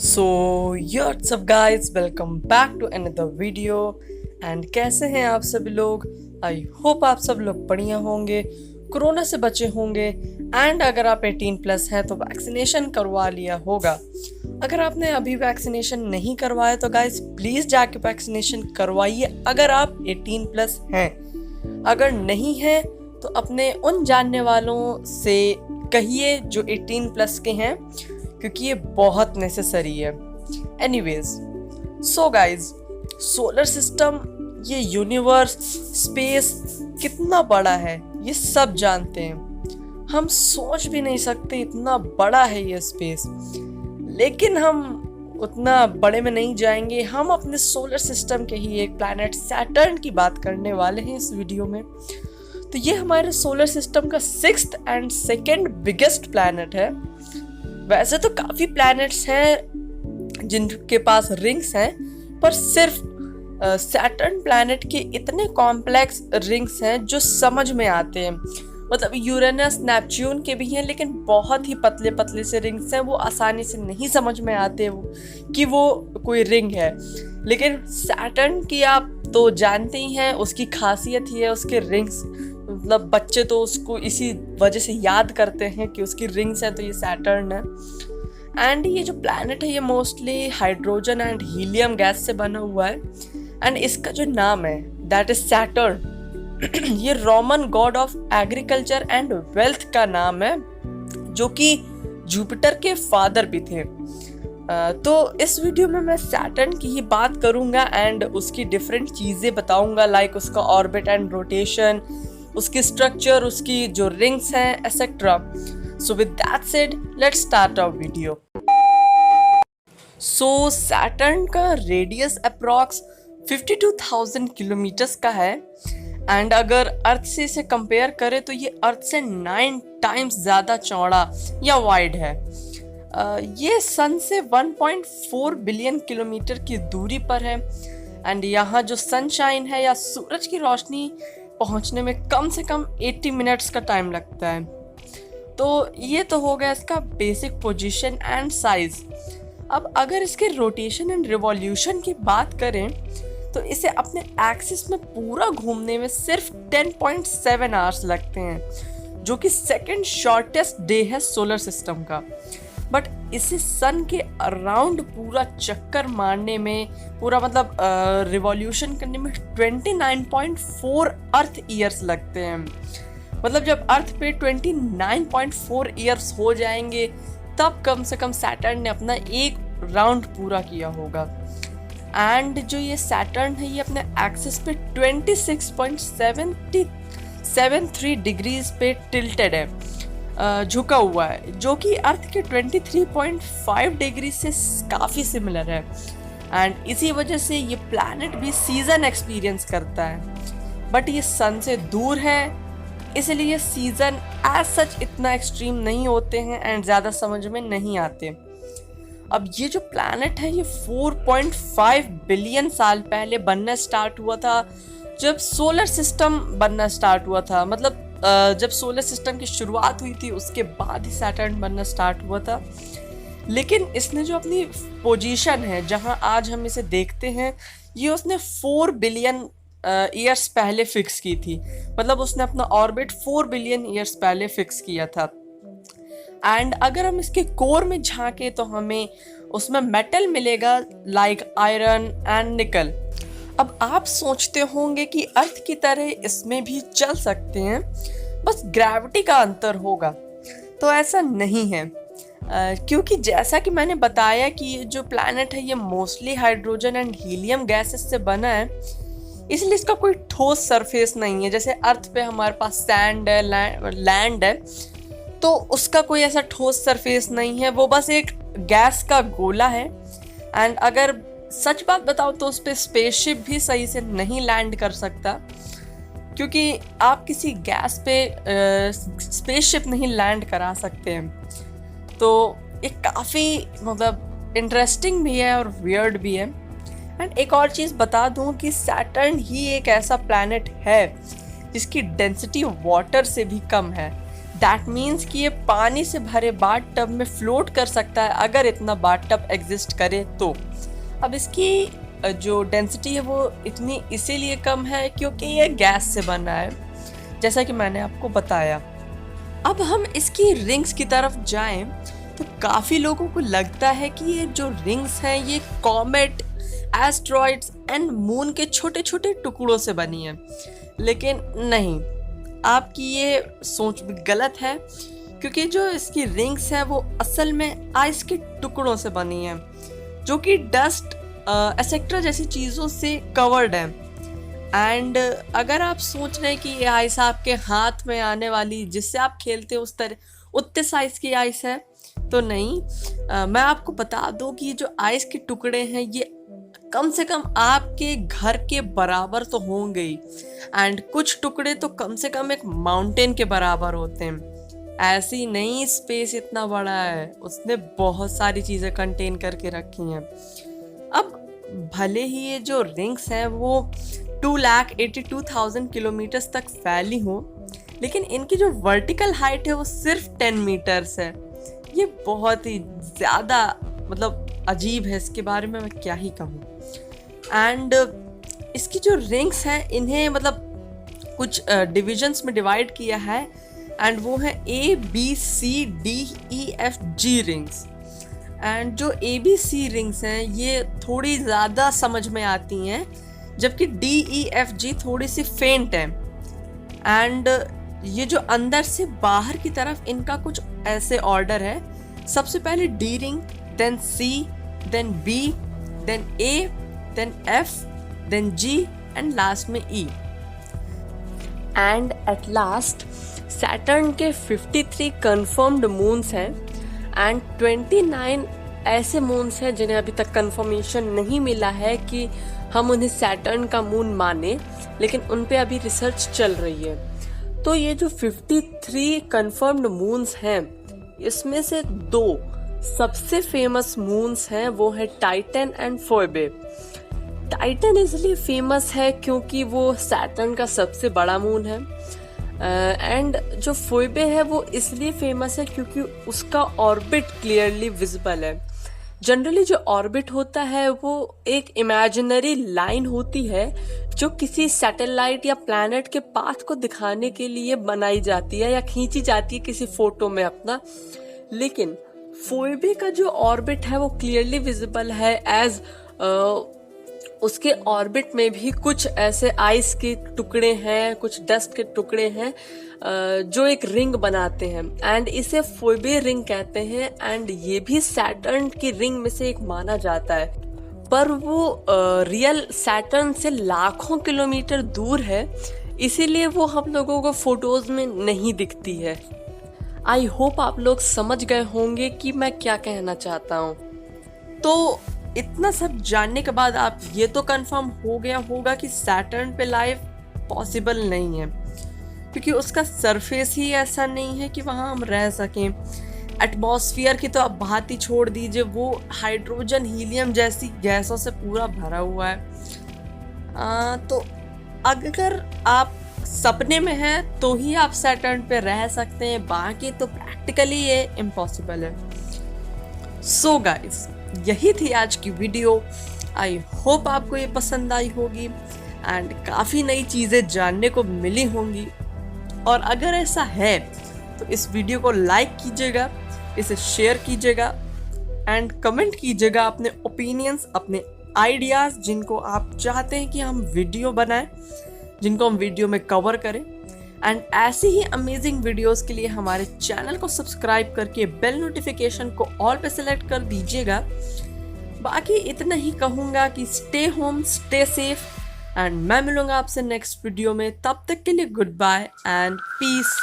So what's up guys, welcome back to another video. And कैसे हैं आप सभी लोग? आई होप आप सब लोग बढ़िया होंगे, कोरोना से बचे होंगे। एंड अगर आप 18+ हैं तो वैक्सीनेशन करवा लिया होगा। अगर आपने अभी वैक्सीनेशन नहीं करवाया तो गाइस प्लीज़ जाके वैक्सीनेशन करवाइए अगर आप 18+ हैं। अगर नहीं है तो अपने उन जानने वालों से कहिए जो 18+ के हैं, क्योंकि ये बहुत नेसेसरी है। Anyways, so guys, solar system, ये यूनिवर्स, स्पेस कितना बड़ा है ये सब जानते हैं। हम सोच भी नहीं सकते इतना बड़ा है ये स्पेस। लेकिन हम उतना बड़े में नहीं जाएंगे। हम अपने सोलर सिस्टम के ही एक प्लैनेट सैटर्न की बात करने वाले हैं इस वीडियो में। तो ये हमारे सोलर सिस्टम का 6th and 2nd biggest planet है। वैसे तो काफी प्लैनेट्स हैं जिनके पास रिंग्स हैं, पर सिर्फ सैटर्न प्लैनेट के इतने कॉम्प्लेक्स रिंग्स हैं जो समझ में आते हैं। मतलब यूरेनस, नेपच्यून के भी हैं, लेकिन बहुत ही पतले पतले से रिंग्स हैं, वो आसानी से नहीं समझ में आते कि वो कोई रिंग है। लेकिन सैटर्न की आप तो जानते ही हैं, उसकी खासियत ही है उसके रिंग्स। मतलब बच्चे तो उसको इसी वजह से याद करते हैं कि उसकी रिंग्स हैं, तो ये सैटर्न है। एंड ये जो प्लैनेट है ये mostly hydrogen and helium gas से बना हुआ है। एंड इसका जो नाम है दैट इज सैटर्न, ये Roman God of agriculture and wealth का नाम है, जो कि जुपिटर के फादर भी थे। तो इस वीडियो में मैं सैटर्न की ही बात करूंगा एंड उसकी डिफरेंट चीजें बताऊंगा, लाइक उसका ऑर्बिट एंड रोटेशन, उसकी स्ट्रक्चर, उसकी जो रिंग्स हैं, etcetera. So with that said, let's start our video. So Saturn का रेडियस अप्रॉक्स 52,000 किलोमीटर्स का है। एंड अगर अर्थ से इसे कंपेयर करें तो ये अर्थ से 9 टाइम्स ज़्यादा चौड़ा या वाइड है। ये सन से 1.4 बिलियन किलोमीटर की दूरी पर है। एंड यहाँ जो सनशाइन है या सूरज की रोशनी पहुँचने में कम से कम 80 मिनट्स का टाइम लगता है। तो ये तो हो गया इसका बेसिक पोजीशन एंड साइज। अब अगर इसके रोटेशन एंड रिवॉल्यूशन की बात करें तो इसे अपने एक्सिस में पूरा घूमने में सिर्फ 10.7 आवर्स लगते हैं, जो कि 2nd शॉर्टेस्ट डे है सोलर सिस्टम का। बट इसे सन के अराउंड पूरा चक्कर मारने में, पूरा मतलब रिवॉल्यूशन करने में 29.4 अर्थ ईयर्स लगते हैं। मतलब जब अर्थ पे 29.4 ईयर्स हो जाएंगे तब कम से कम सैटर्न ने अपना एक राउंड पूरा किया होगा। एंड जो ये सैटर्न है ये अपने एक्सिस पे 26.73 डिग्रीज पे टिल्टेड है, झुका हुआ है, जो कि अर्थ के 23.5 डिग्री से काफ़ी सिमिलर है। एंड इसी वजह से ये प्लैनेट भी सीजन एक्सपीरियंस करता है। बट ये सन से दूर है, इसलिए सीजन एज सच इतना एक्सट्रीम नहीं होते हैं एंड ज़्यादा समझ में नहीं आते। अब ये जो प्लैनेट है ये 4.5 बिलियन साल पहले बनना स्टार्ट हुआ था, जब सोलर सिस्टम बनना स्टार्ट हुआ था। मतलब जब सोलर सिस्टम की शुरुआत हुई थी उसके बाद ही सैटर्न बनना स्टार्ट हुआ था। लेकिन इसने जो अपनी पोजीशन है जहां आज हम इसे देखते हैं, ये उसने 4 बिलियन ईयर्स पहले फिक्स की थी। मतलब उसने अपना ऑर्बिट 4 बिलियन ईयर्स पहले फिक्स किया था। एंड अगर हम इसके कोर में झांके तो हमें उसमें मेटल मिलेगा, लाइक आयरन एंड निकल। अब आप सोचते होंगे कि अर्थ की तरह इसमें भी चल सकते हैं, बस ग्रेविटी का अंतर होगा। तो ऐसा नहीं है, क्योंकि जैसा कि मैंने बताया कि ये जो प्लैनेट है ये mostly hydrogen and helium gases से बना है, इसलिए इसका कोई ठोस सरफेस नहीं है। जैसे अर्थ पे हमारे पास सैंड है, लैंड है, तो उसका कोई ऐसा ठोस सरफेस नहीं है, वो बस एक गैस का गोला है। एंड अगर सच बात बताओ तो उस पर स्पेसशिप भी सही से नहीं लैंड कर सकता, क्योंकि आप किसी गैस पे स्पेसशिप नहीं लैंड करा सकते हैं। तो ये काफ़ी मतलब इंटरेस्टिंग भी है और वियर्ड भी है। एंड एक और चीज़ बता दूं कि सैटर्न ही एक ऐसा प्लैनेट है जिसकी डेंसिटी वाटर से भी कम है, दैट मीन्स कि ये पानी से भरे बाथ टब में फ्लोट कर सकता है अगर इतना बाथ टब एग्जिस्ट करे तो। अब इसकी जो डेंसिटी है वो इतनी इसीलिए कम है क्योंकि ये गैस से बना है, जैसा कि मैंने आपको बताया। अब हम इसकी रिंग्स की तरफ जाएं तो काफ़ी लोगों को लगता है कि ये जो रिंग्स हैं ये कॉमेट, एस्ट्रॉइड्स एंड मून के छोटे छोटे टुकड़ों से बनी है, लेकिन नहीं, आपकी ये सोच भी गलत है क्योंकि जो इसकी रिंग्स है वो असल में आइस के टुकड़ों से बनी है जो कि डस्ट एसेक्ट्रा जैसी चीज़ों से कवर्ड है। एंड अगर आप सोच रहे हैं कि ये आइस आपके हाथ में आने वाली जिससे आप खेलते हो उस तरह उतने साइज की आइस है, तो नहीं। मैं आपको बता दूं कि जो आइस के टुकड़े हैं ये कम से कम आपके घर के बराबर तो होंगे ही, एंड कुछ टुकड़े तो कम से कम एक माउंटेन के बराबर होते हैं। ऐसी नहीं स्पेस इतना बड़ा है, उसने बहुत सारी चीज़ें कंटेन करके रखी हैं। अब भले ही ये जो रिंग्स हैं वो 2,82,000 किलोमीटर तक फैली हो, लेकिन इनकी जो वर्टिकल हाइट है वो सिर्फ 10 मीटर्स है। ये बहुत ही ज़्यादा मतलब अजीब है, इसके बारे में मैं क्या ही कहूँ। एंड इसकी जो रिंग्स हैं इन्हें मतलब कुछ डिविजन्स में डिवाइड किया है, एंड वो है ABCDEFG रिंग्स। एंड जो ABC रिंग्स हैं ये थोड़ी ज़्यादा समझ में आती हैं, जबकि DEFG थोड़ी सी फेंट है। एंड ये जो अंदर से बाहर की तरफ इनका कुछ ऐसे ऑर्डर है, सबसे पहले D ring, then C, then B, then A, then F, then G and last में E। And at last Saturn के 53 कंफर्म्ड मून्स हैं एंड 29 ऐसे मून्स हैं जिन्हें अभी तक कंफर्मेशन नहीं मिला है कि हम उन्हें सैटर्न का मून माने, लेकिन उन पे अभी रिसर्च चल रही है। तो ये जो 53 कंफर्म्ड मून्स हैं इसमें से 2 सबसे फेमस मून्स हैं, वो है टाइटन एंड फोइबे। टाइटन इसलिए फेमस है क्योंकि वो सैटर्न का सबसे बड़ा मून है, एंड जो फोइबे है वो इसलिए फेमस है क्योंकि उसका ऑर्बिट क्लियरली विजिबल है। जनरली जो ऑर्बिट होता है वो एक इमेजिनरी लाइन होती है जो किसी सैटेलाइट या प्लैनेट के पाथ को दिखाने के लिए बनाई जाती है या खींची जाती है किसी फोटो में अपना, लेकिन फोइबे का जो ऑर्बिट है वो क्लियरली विजिबल है एज उसके ऑर्बिट में भी कुछ ऐसे आइस के टुकड़े हैं, कुछ डस्ट के टुकड़े हैं जो एक रिंग बनाते हैं, एंड इसे फोइबे रिंग कहते हैं। एंड ये भी सैटर्न की रिंग में से एक माना जाता है, पर वो रियल सैटर्न से लाखों किलोमीटर दूर है, इसीलिए वो हम लोगों को फोटोज में नहीं दिखती है। आई होप आप लोग समझ गए होंगे कि मैं क्या कहना चाहता हूँ। तो इतना सब जानने के बाद आप ये तो कंफर्म हो गया होगा कि सैटर्न पे लाइफ पॉसिबल नहीं है, क्योंकि उसका सरफेस ही ऐसा नहीं है कि वहाँ हम रह सकें। एटमॉस्फेयर की तो आप बात ही छोड़ दीजिए, वो हाइड्रोजन हीलियम जैसी गैसों से पूरा भरा हुआ है। तो अगर आप सपने में हैं तो ही आप सैटर्न पे रह सकते हैं, बाकी तो प्रैक्टिकली ये इम्पॉसिबल है। सो गाइस, यही थी आज की वीडियो। आई होप आपको ये पसंद आई होगी एंड काफ़ी नई चीज़ें जानने को मिली होंगी। और अगर ऐसा है तो इस वीडियो को लाइक कीजिएगा, इसे शेयर कीजिएगा एंड कमेंट कीजिएगा अपने ओपिनियंस, अपने आइडियाज़ जिनको आप चाहते हैं कि हम वीडियो बनाएं, जिनको हम वीडियो में कवर करें। एंड ऐसी ही अमेजिंग वीडियोस के लिए हमारे चैनल को सब्सक्राइब करके बेल नोटिफिकेशन को ऑल पे सेलेक्ट कर दीजिएगा। बाकी इतना ही कहूँगा कि stay home, stay safe, and मैं मिलूंगा आपसे नेक्स्ट वीडियो में। तब तक के लिए गुड बाय एंड पीस।